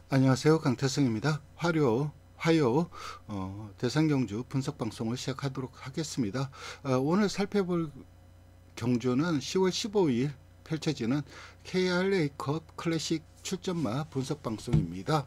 안녕하세요. 강태성입니다. 화요 대상경주 분석 방송을 시작하도록 하겠습니다. 오늘 살펴볼 경주는 10월 15일 펼쳐지는 KRA컵 클래식 출전마 분석 방송입니다.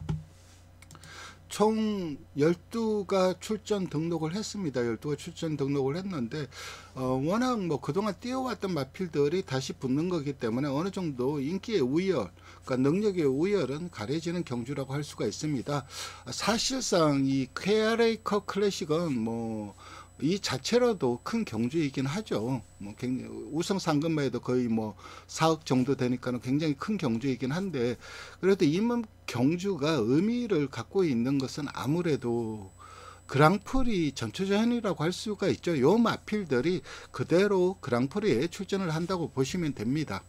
총 12가 출전 등록을 했습니다. 12가 출전 등록을 했는데 워낙 뭐 그동안 뛰어왔던 마필들이 다시 붙는 거기 때문에 어느 정도 인기의 우열, 그러니까 능력의 우열은 가려지는 경주라고 할 수가 있습니다. 사실상 이 KRA컵 클래식은 뭐 이 자체로도 큰 경주이긴 하죠. 뭐 굉장히 우승 상금에도 거의 뭐 4억 정도 되니까는 굉장히 큰 경주이긴 한데, 그래도 이 경주가 의미를 갖고 있는 것은 아무래도 그랑프리 전초전이라고 할 수가 있죠. 요 마필들이 그대로 그랑프리에 출전을 한다고 보시면 됩니다.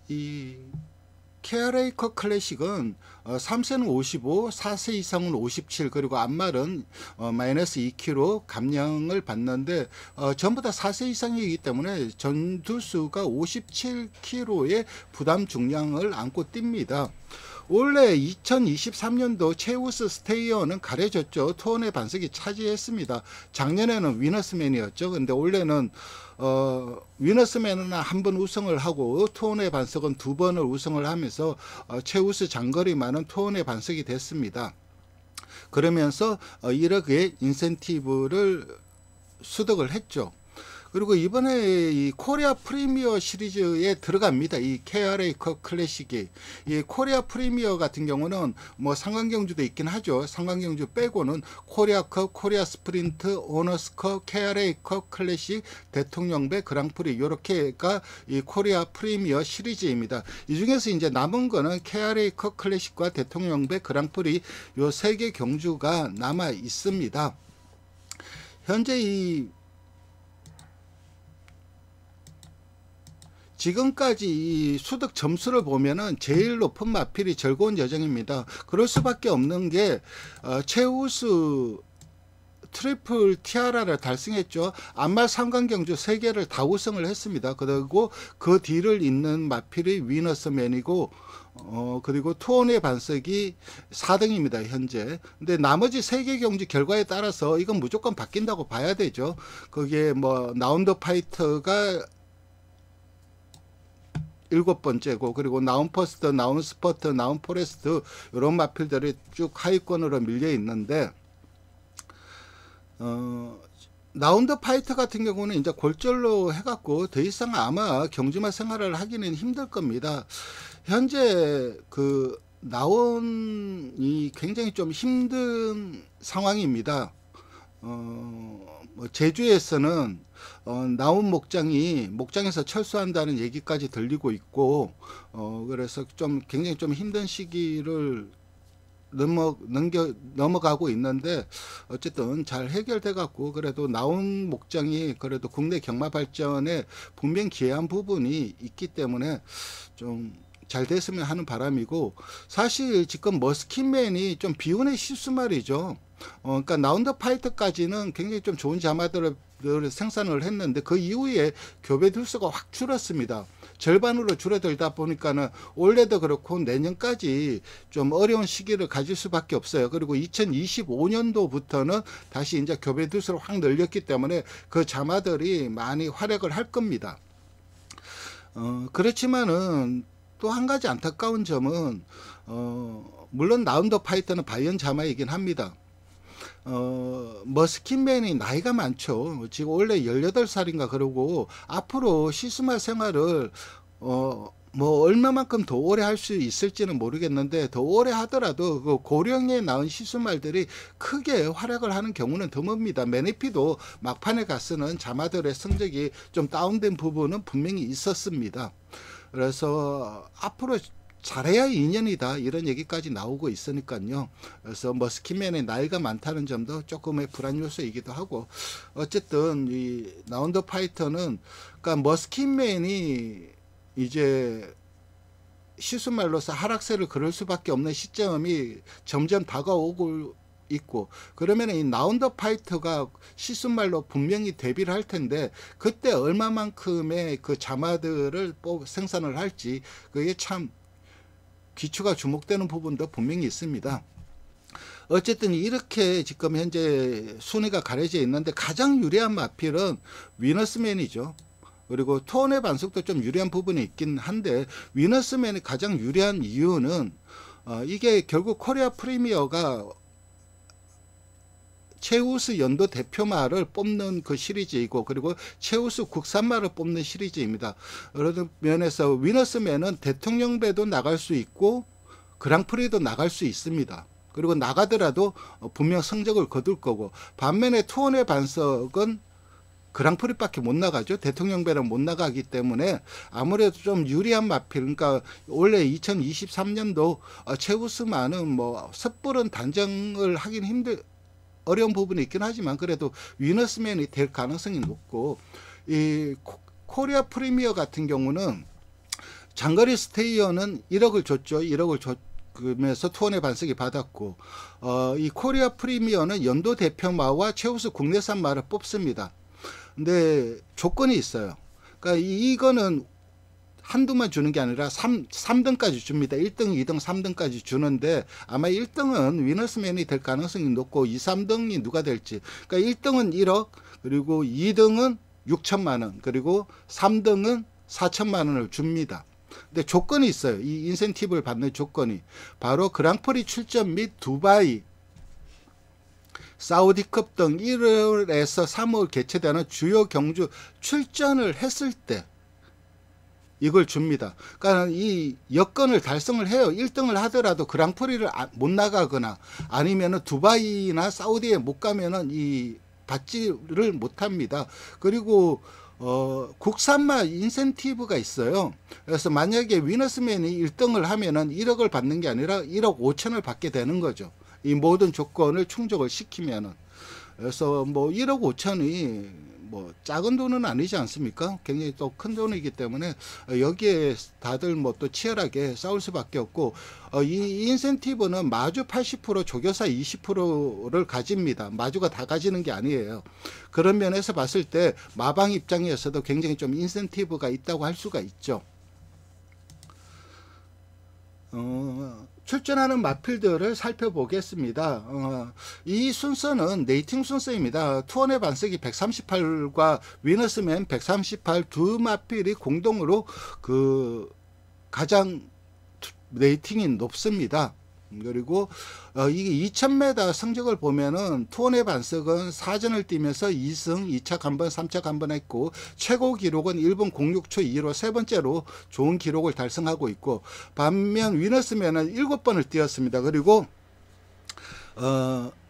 이 KRA컵 클래식은 3세는 55, 4세 이상은 57, 그리고 앞말은 마이너스 2kg 감량을 받는데 전부 다 4세 이상이기 때문에 전두수가 57kg의 부담 중량을 안고 뜁니다. 원래 2023년도 체우스 스테이어는 가려졌죠. 투혼의 반석이 차지했습니다. 작년에는 위너스맨이었죠. 근데 올해는 위너스맨은 한 번 우승을 하고 투혼의 반석은 2번을 우승을 하면서 체우스 장거리 많은 투혼의 반석이 됐습니다. 그러면서 1억의 인센티브를 수득을 했죠. 그리고 이번에 이 코리아 프리미어 시리즈에 들어갑니다. 이 KRA컵 클래식이. 이 코리아 프리미어 같은 경우는 뭐 상관경주도 있긴 하죠. 상관경주 빼고는 코리아컵, 코리아 스프린트, 오너스컵, KRA컵 클래식, 대통령배, 그랑프리, 요렇게가 이 코리아 프리미어 시리즈입니다. 이 중에서 이제 남은 거는 KRA컵 클래식과 대통령배, 그랑프리 요 세 개 경주가 남아 있습니다. 현재 이 지금까지 이 수득 점수를 보면은 제일 높은 마필이 즐거운 여정입니다. 그럴 수밖에 없는 게 최우수 트리플 티아라를 달성했죠. 안말 상관경주 3개를 다 우승을 했습니다. 그리고 그 뒤를 잇는 마필이 위너스맨이고 그리고 투혼의 반석이 4등입니다. 현재. 근데 나머지 3개 경주 결과에 따라서 이건 무조건 바뀐다고 봐야 되죠. 그게 뭐 나운더 파이터가 7번째고, 그리고 나운 퍼스트, 나운 스퍼트, 나운 포레스트 이런 마필들이 쭉 하위권으로 밀려 있는데 나운 더 파이터 같은 경우는 이제 골절로 해갖고 더 이상 아마 경주마 생활을 하기는 힘들 겁니다. 현재 그 나온이 굉장히 좀 힘든 상황입니다. 뭐 제주에서는 나온 목장에서 철수한다는 얘기까지 들리고 있고, 그래서 좀 굉장히 좀 힘든 시기를 넘어가고 있는데, 어쨌든 잘 해결돼 갖고 그래도 나온 목장이 그래도 국내 경마 발전에 분명 기여한 부분이 있기 때문에 좀 잘 됐으면 하는 바람이고, 사실 지금 머스킨맨이 좀 비운의 실수 말이죠. 그러니까 나운더 파이터까지는 굉장히 좀 좋은 자마들을 생산을 했는데 그 이후에 교배 들수가 확 줄었습니다. 절반으로 줄어들다 보니까는 올해도 그렇고 내년까지 좀 어려운 시기를 가질 수밖에 없어요. 그리고 2025년도부터는 다시 이제 교배 들수를 확 늘렸기 때문에 그 자마들이 많이 활약을 할 겁니다. 그렇지만은 또 한 가지 안타까운 점은 물론 나운더 파이터는 바이언 자마이긴 합니다. 머스킨맨이 나이가 많죠. 지금 원래 18살인가 그러고 앞으로 시스마 생활을 뭐 얼마만큼 더 오래 할 수 있을지는 모르겠는데, 더 오래 하더라도 그 고령에 낳은 시스말들이 크게 활약을 하는 경우는 드뭅니다. 매니피도 막판에 갔으는 자마들의 성적이 좀 다운된 부분은 분명히 있었습니다. 그래서 앞으로 잘해야 2년이다 이런 얘기까지 나오고 있으니까요. 그래서 머스킨맨의 나이가 많다는 점도 조금의 불안 요소이기도 하고, 어쨌든 이 나운더 파이터는 그러니까 머스킨맨이 이제 시수말로서 하락세를 그럴 수밖에 없는 시점이 점점 다가오고 있고, 그러면 이 나운더 파이터가 시순말로 분명히 데뷔를 할 텐데 그때 얼마만큼의 그 자마들을 생산을 할지 그게 참 귀추가 주목되는 부분도 분명히 있습니다. 어쨌든 이렇게 지금 현재 순위가 가려져 있는데 가장 유리한 마필은 위너스맨이죠. 그리고 투혼의 반석도 좀 유리한 부분이 있긴 한데 위너스맨이 가장 유리한 이유는 이게 결국 코리아 프리미어가 최우수 연도 대표마를 뽑는 그 시리즈이고 그리고 최우수 국산마를 뽑는 시리즈입니다. 그런 면에서 위너스맨은 대통령배도 나갈 수 있고 그랑프리도 나갈 수 있습니다. 그리고 나가더라도 분명 성적을 거둘 거고 반면에 투혼의 반석은 그랑프리밖에 못 나가죠. 대통령배는 못 나가기 때문에 아무래도 좀 유리한 마필. 그러니까 원래 2023년도 최우수마는 뭐 섣부른 단정을 하긴 어려운 부분이 있긴 하지만 그래도 위너스맨이 될 가능성이 높고 이 코리아 프리미어 같은 경우는 장거리 스테이어는 1억을 줬죠. 1억을 줬면서 투혼의 반석이 받았고 이 코리아 프리미어는 연도 대표마와 최우수 국내산 마를 뽑습니다. 근데 조건이 있어요. 그러니까 이거는 한두만 주는 게 아니라 3등까지 줍니다. 1등, 2등, 3등까지 주는데 아마 1등은 위너스맨이 될 가능성이 높고 2, 3등이 누가 될지. 그러니까 1등은 1억, 그리고 2등은 6천만 원, 그리고 3등은 4천만 원을 줍니다. 근데 조건이 있어요. 이 인센티브를 받는 조건이. 바로 그랑프리 출전 및 두바이, 사우디컵 등 1월에서 3월 개최되는 주요 경주 출전을 했을 때 이걸 줍니다. 그러니까 이 여건을 달성을 해요. 1등을 하더라도 그랑프리를 못 나가거나 아니면은 두바이나 사우디에 못 가면은 이 받지를 못합니다. 그리고 국산마 인센티브가 있어요. 그래서 만약에 위너스맨이 1등을 하면은 1억을 받는 게 아니라 1억 5천을 받게 되는 거죠. 이 모든 조건을 충족을 시키면은. 그래서 뭐 1억 5천이 뭐 작은 돈은 아니지 않습니까? 굉장히 또 큰 돈이기 때문에 여기에 다들 뭐 또 치열하게 싸울 수밖에 없고 이 인센티브는 마주 80% 조교사 20%를 가집니다. 마주가 다 가지는 게 아니에요. 그런 면에서 봤을 때 마방 입장에서도 굉장히 좀 인센티브가 있다고 할 수가 있죠. 출전하는 마필들을 살펴보겠습니다. 이 순서는 네이팅 순서입니다. 투혼의 반석이 138과 위너스맨 138 두 마필이 공동으로 그 가장 레이팅이 높습니다. 그리고 이게 2000m 성적을 보면은 투혼의 반석은 4전을 뛰면서 2승, 2차 간번, 3차 간번 했고 최고 기록은 1분 06초 2로 세 번째로 좋은 기록을 달성하고 있고 반면 위너스맨은 7번을 뛰었습니다. 그리고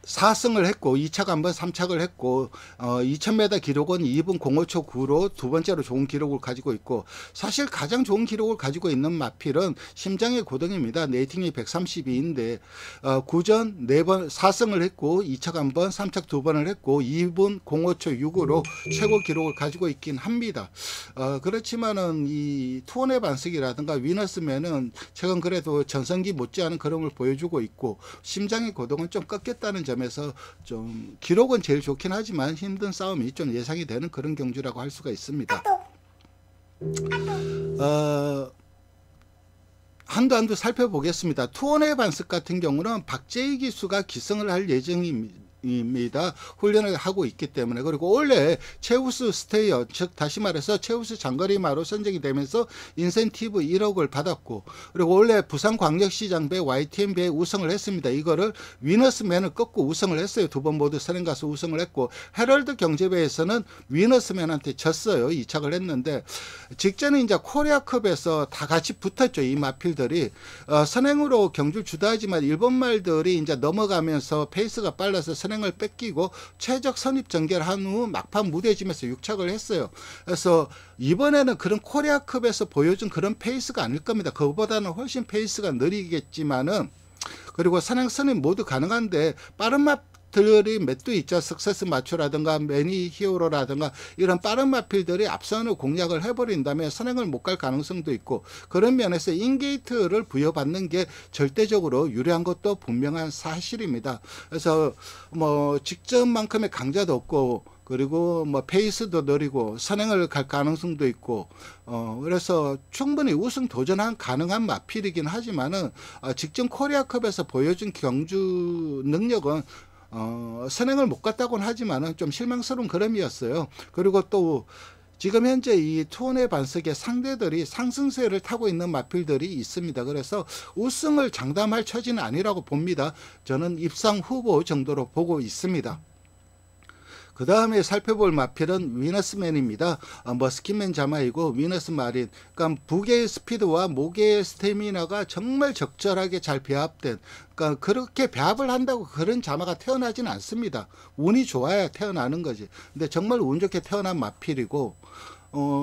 4승을 했고 2차 간번 3착을 했고 2000m 기록은 2분 05초 9로 두 번째로 좋은 기록을 가지고 있고 사실 가장 좋은 기록을 가지고 있는 마필은 심장의 고등입니다. 레이팅이 132인데 9전 4번 4승을 했고 2차 간번 3착 2번을 했고 2분 05초 6으로 최고 기록을 가지고 있긴 합니다. 그렇지만은 이 투혼의 반석이라든가 위너스맨은 최근 그래도 전성기 못지않은 그림을 보여주고 있고 심장의 고등은 좀 꺾였다는 점에서 좀 기록은 제일 좋긴 하지만 힘든 싸움이 좀 예상이 되는 그런 경주라고 할 수가 있습니다. 한두 살펴보겠습니다. 투혼의 반석 같은 경우는 박재희 기수가 기승을 할 예정입니다. 훈련을 하고 있기 때문에. 그리고 원래 최우수 스테이어, 즉 다시 말해서 최우수 장거리마로 선정이 되면서 인센티브 1억을 받았고 그리고 원래 부산광역시장배 YTN배에 우승을 했습니다. 이거를 위너스맨을 꺾고 우승을 했어요. 두 번 모두 선행 가서 우승을 했고 헤럴드 경제배에서는 위너스맨한테 졌어요. 2착을 했는데 직전에 이제 코리아컵에서 다 같이 붙었죠. 이 마필들이 선행으로 경주를 주도하지만 일본 말들이 이제 넘어가면서 페이스가 빨라서 선행을 뺏기고 최적 선입 전개를 한 후 막판 무뎌지면서 6착을 했어요. 그래서 이번에는 그런 코리아컵에서 보여준 그런 페이스가 아닐 겁니다. 그거보다는 훨씬 페이스가 느리겠지만은 그리고 선행 선입 모두 가능한데 빠른 마필들이 몇 두 있죠. 석세스 마초라든가 매니 히어로라든가 이런 빠른 마필들이 앞선을 공략을 해버린 다음에 선행을 못 갈 가능성도 있고 그런 면에서 인게이트를 부여받는 게 절대적으로 유리한 것도 분명한 사실입니다. 그래서 뭐 직전만큼의 강자도 없고 그리고 뭐 페이스도 느리고 선행을 갈 가능성도 있고 그래서 충분히 우승 도전 가능한 마필이긴 하지만은 직전 코리아컵에서 보여준 경주 능력은 선행을 못 갔다고는 하지만은 좀 실망스러운 그림이었어요. 그리고 또 지금 현재 이 투혼의 반석의 상대들이 상승세를 타고 있는 마필들이 있습니다. 그래서 우승을 장담할 처지는 아니라고 봅니다. 저는 입상 후보 정도로 보고 있습니다. 그 다음에 살펴볼 마필은 위너스맨입니다. 머스킷맨 자마이고 위너스 마린. 그러니까 부계의 스피드와 모계의 스태미나가 정말 적절하게 잘 배합된, 그러니까 그렇게 배합을 한다고 그런 자마가 태어나지는 않습니다. 운이 좋아야 태어나는 거지. 근데 정말 운 좋게 태어난 마필이고,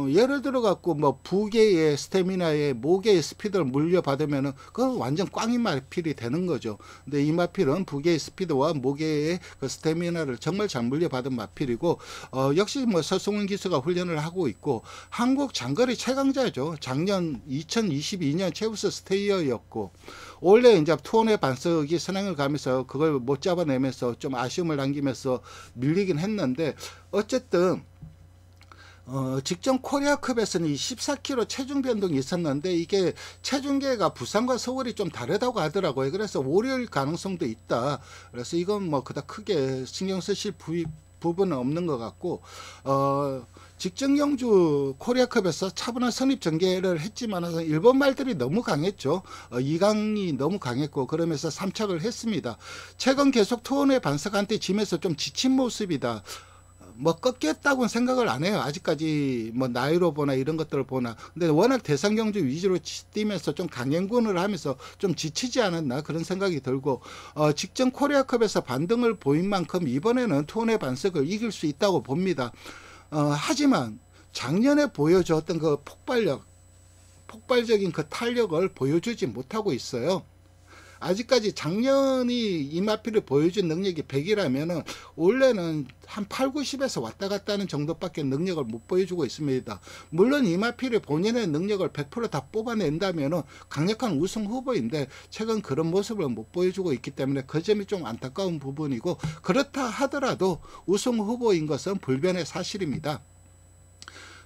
예를 들어 갖고 뭐 부계의 스태미나에 모계의 스피드를 물려받으면은 그건 완전 꽝인 마필이 되는 거죠. 근데 이 마필은 부계의 스피드와 모계의 그 스태미나를 정말 잘 물려받은 마필이고, 역시 뭐 서승훈 기수가 훈련을 하고 있고, 한국 장거리 최강자죠. 작년 2022년 최우수 스테이어였고, 원래 이제 투혼의 반석이 선행을 가면서 그걸 못 잡아내면서 좀 아쉬움을 남기면서 밀리긴 했는데, 어쨌든 직전 코리아컵에서는 이 14kg 체중 변동이 있었는데 이게 체중계가 부산과 서울이 좀 다르다고 하더라고요. 그래서 월요일 가능성도 있다. 그래서 이건 뭐 그닥 크게 신경 쓰실 부분은 없는 것 같고, 직전 경주 코리아컵에서 차분한 선입 전개를 했지만 일본 말들이 너무 강했죠. 이강이 너무 강했고 그러면서 3착을 했습니다. 최근 계속 투혼의 반석한테 지면서 좀 지친 모습이다. 뭐 꺾였다고는 생각을 안 해요. 아직까지 뭐 나이로 보나 이런 것들을 보나. 근데 워낙 대상 경주 위주로 뛰면서 좀 강행군을 하면서 좀 지치지 않았나 그런 생각이 들고, 직전 코리아컵에서 반등을 보인 만큼 이번에는 투혼의 반석을 이길 수 있다고 봅니다. 하지만 작년에 보여줬던 그 폭발적인 그 탄력을 보여주지 못하고 있어요. 아직까지 작년이 이 마필을 보여준 능력이 100이라면은 올해는 한 8, 90에서 왔다 갔다 하는 정도밖에 능력을 못 보여주고 있습니다. 물론 이 마필이 본인의 능력을 100% 다 뽑아낸다면은 강력한 우승 후보인데 최근 그런 모습을 못 보여주고 있기 때문에 그 점이 좀 안타까운 부분이고, 그렇다 하더라도 우승 후보인 것은 불변의 사실입니다.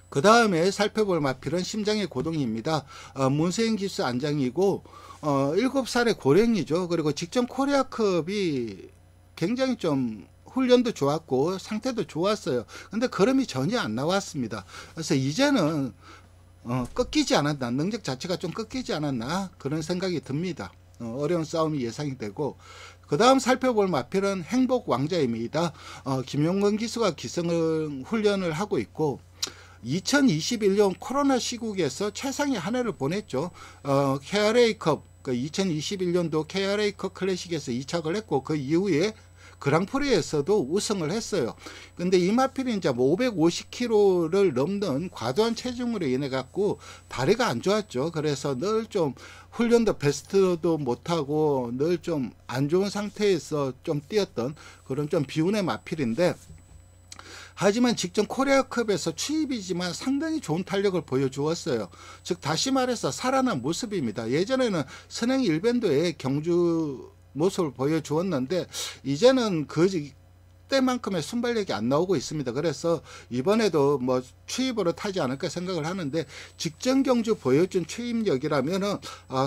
그 다음에 살펴볼 마필은 심장의 고동입니다. 문세인 기수 안장이고 7살의 고령이죠. 그리고 직전 코리아컵이 굉장히 좀 훈련도 좋았고 상태도 좋았어요. 근데 걸음이 전혀 안 나왔습니다. 그래서 이제는 꺾이지 않았나, 능력 자체가 좀 꺾이지 않았나 그런 생각이 듭니다. 어려운 싸움이 예상이 되고, 그 다음 살펴볼 마필은 행복 왕자입니다. 김용건 기수가 기성 훈련을 하고 있고 2021년 코로나 시국에서 최상의 한 해를 보냈죠. KRA컵, 2021년도 KRA컵 클래식에서 2착을 했고 그 이후에 그랑프리에서도 우승을 했어요. 근데 이 마필이 이제 뭐 550kg를 넘는 과도한 체중으로 인해 갖고 다리가 안 좋았죠. 그래서 늘 좀 훈련도 베스트도 못하고 늘 좀 안 좋은 상태에서 좀 뛰었던 그런 좀 비운의 마필인데, 하지만 직전 코리아컵에서 취입이지만 상당히 좋은 탄력을 보여주었어요. 즉 다시 말해서 살아난 모습입니다. 예전에는 선행 일변도의 경주 모습을 보여주었는데 이제는 그때만큼의 순발력이 안 나오고 있습니다. 그래서 이번에도 뭐 취입으로 타지 않을까 생각을 하는데, 직전 경주 보여준 취입력이라면은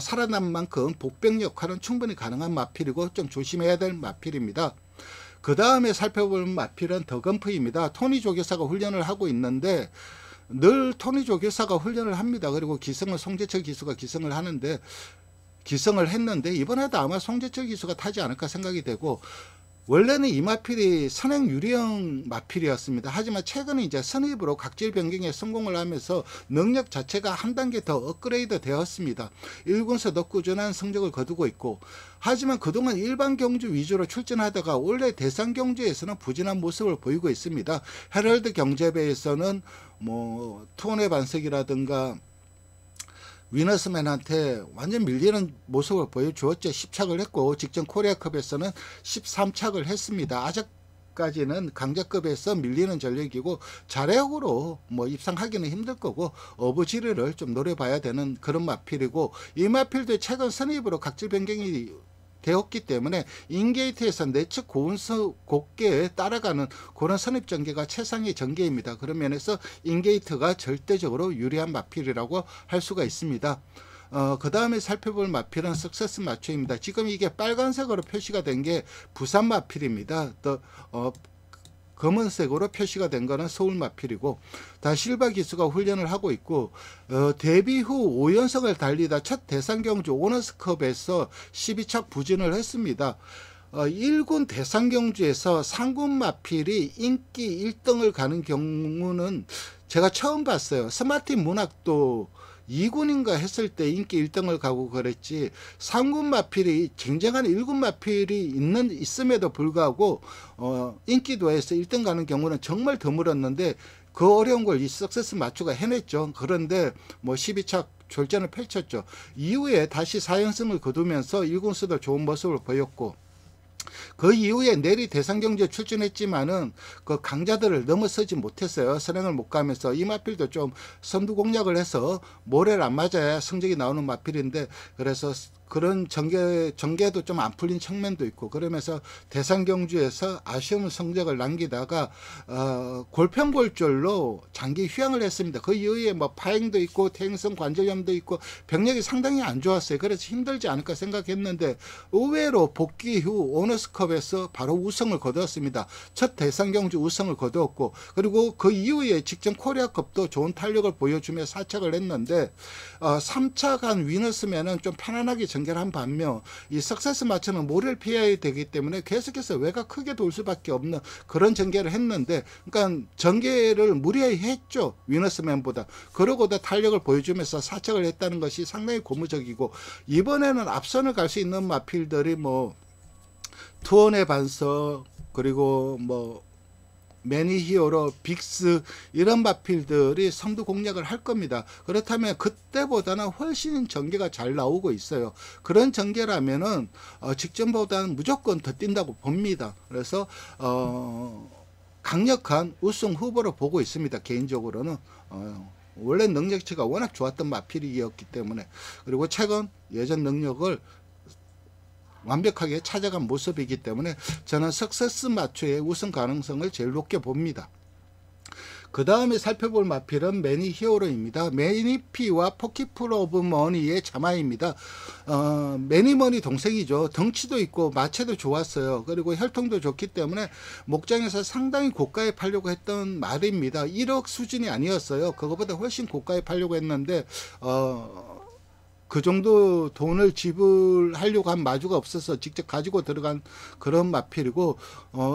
살아난 만큼 복병 역할은 충분히 가능한 마필이고 좀 조심해야 될 마필입니다. 그 다음에 살펴볼 마필은 더건프입니다. 토니 조교사가 훈련을 하고 있는데 늘 토니 조교사가 훈련을 합니다. 그리고 기성은 송재철 기수가 기성을 했는데 이번에도 아마 송재철 기수가 타지 않을까 생각이 되고, 원래는 이 마필이 선행 유리형 마필이었습니다. 하지만 최근에 이제 선입으로 각질 변경에 성공을 하면서 능력 자체가 한 단계 더 업그레이드 되었습니다. 1군서도 꾸준한 성적을 거두고 있고, 하지만 그동안 일반 경주 위주로 출전하다가 원래 대상 경주에서는 부진한 모습을 보이고 있습니다. 헤럴드 경제배에서는 뭐 투혼의 반석이라든가 위너스맨한테 완전 밀리는 모습을 보여주었죠. 10착을 했고 직전 코리아컵에서는 13착을 했습니다. 아직까지는 강자급에서 밀리는 전력이고 자력으로 뭐 입상하기는 힘들 거고 어부지리를 좀 노려봐야 되는 그런 마필이고, 이 마필도 최근 선입으로 각질 변경이 되었기 때문에 인게이트에서 내측 곱게 따라가는 그런 선입 전개가 최상의 전개입니다. 그런 면에서 인게이트가 절대적으로 유리한 마필이라고 할 수가 있습니다. 그 다음에 살펴볼 마필은 석세스 마초입니다. 지금 이게 빨간색으로 표시가 된 게 부산 마필입니다. 또 검은색으로 표시가 된 거는 서울 마필이고, 다 실바 기수가 훈련을 하고 있고, 데뷔 후 5연승을 달리다 첫 대상경주 오너스컵에서 12착 부진을 했습니다. 1군 대상경주에서 상군 마필이 인기 1등을 가는 경우는 제가 처음 봤어요. 스마트인 문학도 2군인가 했을 때 인기 1등을 가고 그랬지, 3군 마필이 쟁쟁한 1군 마필이 있음에도 불구하고 인기도에서 1등 가는 경우는 정말 드물었는데, 그 어려운 걸 이 석세스 마초가 해냈죠. 그런데 뭐 12착 졸전을 펼쳤죠. 이후에 다시 4연승을 거두면서 1군수도 좋은 모습을 보였고, 그 이후에 내리 대상경주에 출전했지만은 그 강자들을 넘어서지 못했어요. 선행을 못 가면서. 이 마필도 좀 선두 공략을 해서 모래를 안 맞아야 성적이 나오는 마필인데, 그래서 그런 전개도 좀 안 풀린 측면도 있고, 그러면서 대상경주에서 아쉬운 성적을 남기다가 골편골절로 장기 휴양을 했습니다. 그 이후에 뭐 파행도 있고 퇴행성 관절염도 있고 병력이 상당히 안 좋았어요. 그래서 힘들지 않을까 생각했는데, 의외로 복귀 후 오너스컵에서 바로 우승을 거두었습니다. 첫 대상경주 우승을 거두었고, 그리고 그 이후에 직전 코리아컵도 좋은 탄력을 보여주며 4착을 했는데, 3착 한 위너스면은 좀 편안하게 전개를 한 반면, 이 석세스 마초는 모래를 피해야 되기 때문에 계속해서 외가 크게 돌 수밖에 없는 그런 전개를 했는데, 그러니까 전개를 무리하게 했죠. 위너스맨보다. 그러고도 탄력을 보여주면서 4착을 했다는 것이 상당히 고무적이고, 이번에는 앞선을 갈 수 있는 마필들이 뭐 투혼의 반석, 그리고 뭐 매니히어로, 빅스, 이런 마필들이 선두 공략을 할 겁니다. 그렇다면 그때보다는 훨씬 전개가 잘 나오고 있어요. 그런 전개라면은 직전보다는 무조건 더 뛴다고 봅니다. 그래서 강력한 우승 후보로 보고 있습니다. 개인적으로는 원래 능력치가 워낙 좋았던 마필이었기 때문에, 그리고 최근 예전 능력을 완벽하게 찾아간 모습이기 때문에 저는 석세스 마초의 우승 가능성을 제일 높게 봅니다. 그 다음에 살펴볼 마필은 매니 히어로입니다. 매니피와 포키풀 오브 머니의 자마입니다. 매니머니 동생이죠. 덩치도 있고 마체도 좋았어요. 그리고 혈통도 좋기 때문에 목장에서 상당히 고가에 팔려고 했던 말입니다. 1억 수준이 아니었어요. 그거보다 훨씬 고가에 팔려고 했는데 그 정도 돈을 지불하려고 한 마주가 없어서 직접 가지고 들어간 그런 마필이고,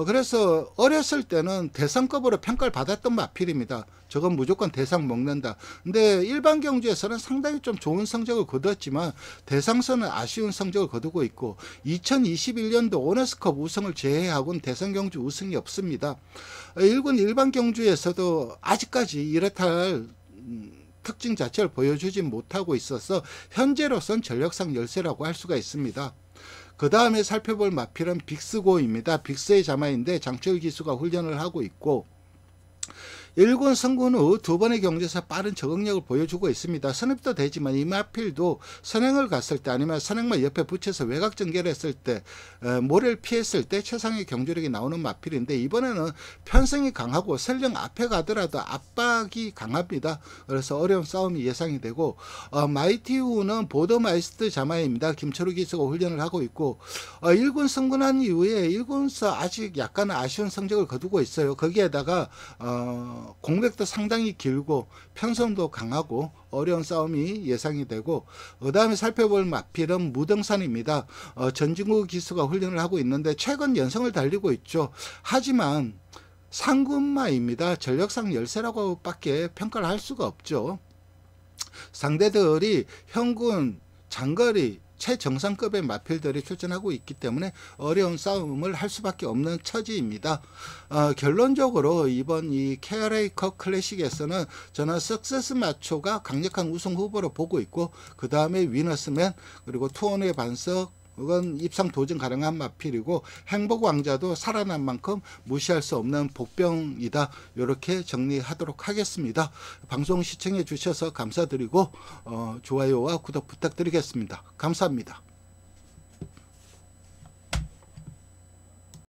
그래서 어렸을 때는 대상급으로 평가를 받았던 마필입니다. 저건 무조건 대상 먹는다. 근데 일반 경주에서는 상당히 좀 좋은 성적을 거두었지만 대상서는 아쉬운 성적을 거두고 있고, 2021년도 오너스컵 우승을 제외하고는 대상 경주 우승이 없습니다. 1군 일반 경주에서도 아직까지 이렇다 할 특징 자체를 보여주지 못하고 있어서 현재로선 전력상 열세라고 할 수가 있습니다. 그 다음에 살펴볼 마필은 빅스고입니다. 빅스의 자마인데 장철 기수가 훈련을 하고 있고, 1군 선군 후 2번의 경주에서 빠른 적응력을 보여주고 있습니다. 선입도 되지만 이 마필도 선행을 갔을 때, 아니면 선행만 옆에 붙여서 외곽 전개를 했을 때, 모래를 피했을 때 최상의 경주력이 나오는 마필인데, 이번에는 편성이 강하고 설령 앞에 가더라도 압박이 강합니다. 그래서 어려운 싸움이 예상이 되고, 마이티 후는 보더마이스트 자마입니다. 김철우 기수가 훈련을 하고 있고, 1군 선군한 이후에 1군서 아직 약간 아쉬운 성적을 거두고 있어요. 거기에다가 공백도 상당히 길고 편성도 강하고 어려운 싸움이 예상이 되고, 그 다음에 살펴볼 마필은 무등산입니다. 전진구 기수가 훈련을 하고 있는데 최근 연성을 달리고 있죠. 하지만 상군마입니다. 전력상 열세라고 밖에 평가를 할 수가 없죠. 상대들이 현군, 장거리, 최정상급의 마필들이 출전하고 있기 때문에 어려운 싸움을 할 수밖에 없는 처지입니다. 결론적으로 이번 이 KRA컵 클래식에서는 저는 석세스 마초가 강력한 우승 후보로 보고 있고, 그 다음에 위너스맨, 그리고 투혼의 반석, 그건 입상 도전 가능한 마필이고, 행복왕자도 살아난 만큼 무시할 수 없는 복병이다. 이렇게 정리하도록 하겠습니다. 방송 시청해 주셔서 감사드리고 좋아요와 구독 부탁드리겠습니다. 감사합니다.